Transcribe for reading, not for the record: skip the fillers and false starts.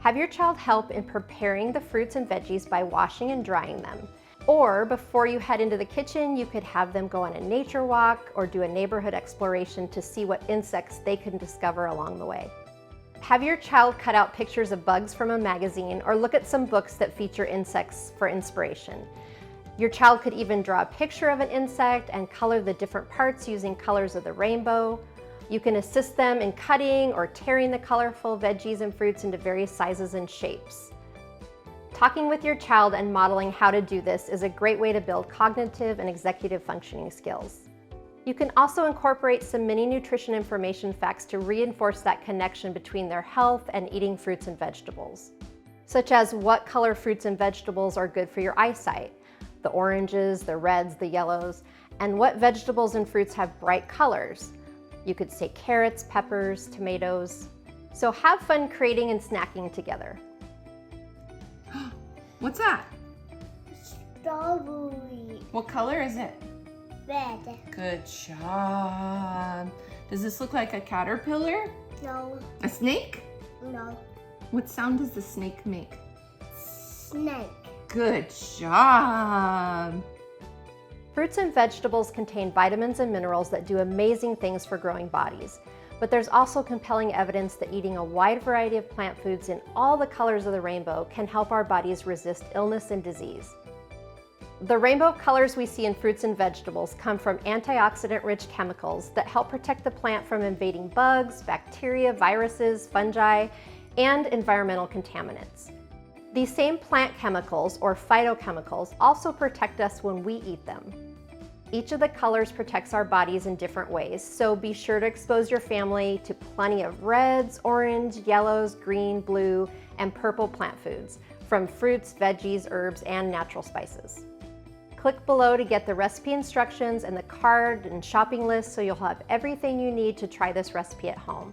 Have your child help in preparing the fruits and veggies by washing and drying them. Or before you head into the kitchen, you could have them go on a nature walk or do a neighborhood exploration to see what insects they can discover along the way. Have your child cut out pictures of bugs from a magazine or look at some books that feature insects for inspiration. Your child could even draw a picture of an insect and color the different parts using colors of the rainbow. You can assist them in cutting or tearing the colorful veggies and fruits into various sizes and shapes. Talking with your child and modeling how to do this is a great way to build cognitive and executive functioning skills. You can also incorporate some mini nutrition information facts to reinforce that connection between their health and eating fruits and vegetables, such as what color fruits and vegetables are good for your eyesight, the oranges, the reds, the yellows, and what vegetables and fruits have bright colors. You could say carrots, peppers, tomatoes. So have fun creating and snacking together. What's that? Strawberry. What color is it? Red. Good job. Does this look like a caterpillar? No. A snake? No. What sound does the snake make? Snake. Good job. Fruits and vegetables contain vitamins and minerals that do amazing things for growing bodies. But there's also compelling evidence that eating a wide variety of plant foods in all the colors of the rainbow can help our bodies resist illness and disease. The rainbow of colors we see in fruits and vegetables come from antioxidant-rich chemicals that help protect the plant from invading bugs, bacteria, viruses, fungi, and environmental contaminants. These same plant chemicals, or phytochemicals, also protect us when we eat them. Each of the colors protects our bodies in different ways, so be sure to expose your family to plenty of reds, orange, yellows, green, blue, and purple plant foods, from fruits, veggies, herbs, and natural spices. Click below to get the recipe instructions and the card and shopping list so you'll have everything you need to try this recipe at home.